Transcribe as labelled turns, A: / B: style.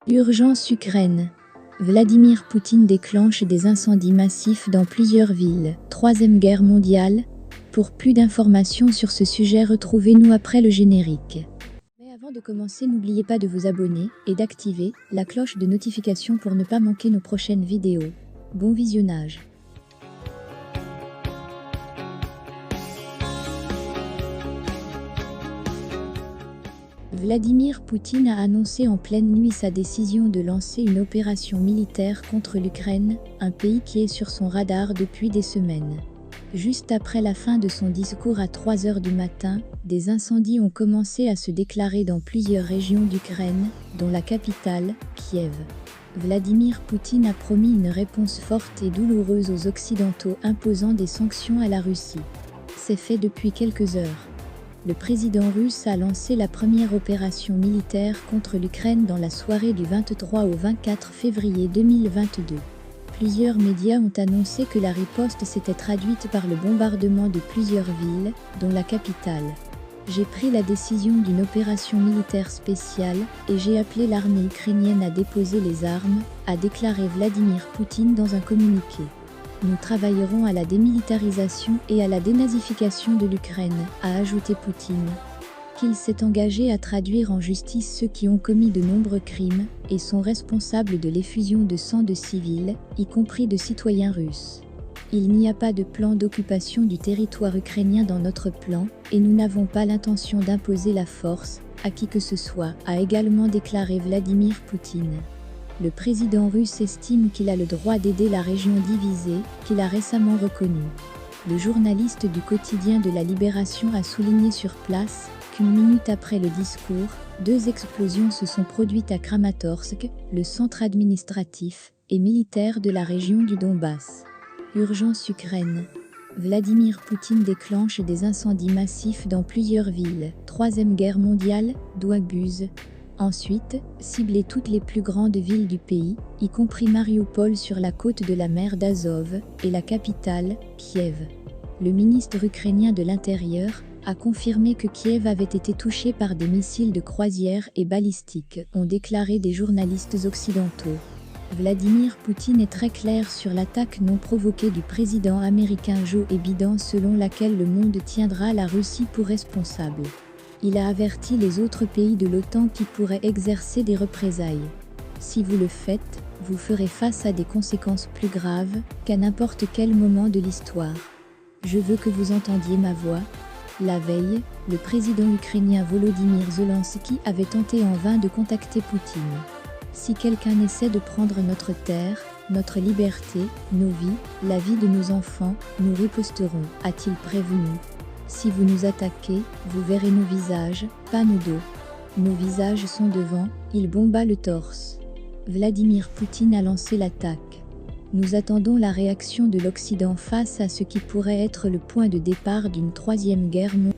A: Urgence Ukraine. Vladimir Poutine déclenche des incendies massifs dans plusieurs villes. Troisième guerre mondiale. Pour plus d'informations sur ce sujet, retrouvez-nous après le générique. Mais avant de commencer, n'oubliez pas de vous abonner et d'activer la cloche de notification pour ne pas manquer nos prochaines vidéos. Bon visionnage. Vladimir Poutine a annoncé en pleine nuit sa décision de lancer une opération militaire contre l'Ukraine, un pays qui est sur son radar depuis des semaines. Juste après la fin de son discours à 3 h du matin, des incendies ont commencé à se déclarer dans plusieurs régions d'Ukraine, dont la capitale, Kiev. Vladimir Poutine a promis une réponse forte et douloureuse aux Occidentaux imposant des sanctions à la Russie. C'est fait depuis quelques heures. Le président russe a lancé la première opération militaire contre l'Ukraine dans la soirée du 23 au 24 février 2022. Plusieurs médias ont annoncé que la riposte s'était traduite par le bombardement de plusieurs villes, dont la capitale. J'ai pris la décision d'une opération militaire spéciale et j'ai appelé l'armée ukrainienne à déposer les armes, a déclaré Vladimir Poutine dans un communiqué. Nous travaillerons à la démilitarisation et à la dénazification de l'Ukraine, a ajouté Poutine. Qu'il s'est engagé à traduire en justice ceux qui ont commis de nombreux crimes et sont responsables de l'effusion de sang de civils, y compris de citoyens russes. Il n'y a pas de plan d'occupation du territoire ukrainien dans notre plan, et nous n'avons pas l'intention d'imposer la force à qui que ce soit, a également déclaré Vladimir Poutine. Le président russe estime qu'il a le droit d'aider la région divisée, qu'il a récemment reconnue. Le journaliste du quotidien de la Libération a souligné sur place qu'une minute après le discours, 2 explosions se sont produites à Kramatorsk, le centre administratif et militaire de la région du Donbass. Urgence Ukraine. Vladimir Poutine déclenche des incendies massifs dans plusieurs villes. Troisième guerre mondiale, Douaguz. Ensuite, cibler toutes les plus grandes villes du pays, y compris Mariupol sur la côte de la mer d'Azov, et la capitale, Kiev. Le ministre ukrainien de l'Intérieur a confirmé que Kiev avait été touché par des missiles de croisière et balistiques, ont déclaré des journalistes occidentaux. Vladimir Poutine est très clair sur l'attaque non provoquée du président américain Joe Biden selon laquelle le monde tiendra la Russie pour responsable. Il a averti les autres pays de l'OTAN qui pourraient exercer des représailles. Si vous le faites, vous ferez face à des conséquences plus graves qu'à n'importe quel moment de l'histoire. Je veux que vous entendiez ma voix. La veille, le président ukrainien Volodymyr Zelensky avait tenté en vain de contacter Poutine. Si quelqu'un essaie de prendre notre terre, notre liberté, nos vies, la vie de nos enfants, nous riposterons, a-t-il prévenu. Si vous nous attaquez, vous verrez nos visages, pas nos dos. Nos visages sont devant, il bomba le torse. Vladimir Poutine a lancé l'attaque. Nous attendons la réaction de l'Occident face à ce qui pourrait être le point de départ d'une troisième guerre mondiale.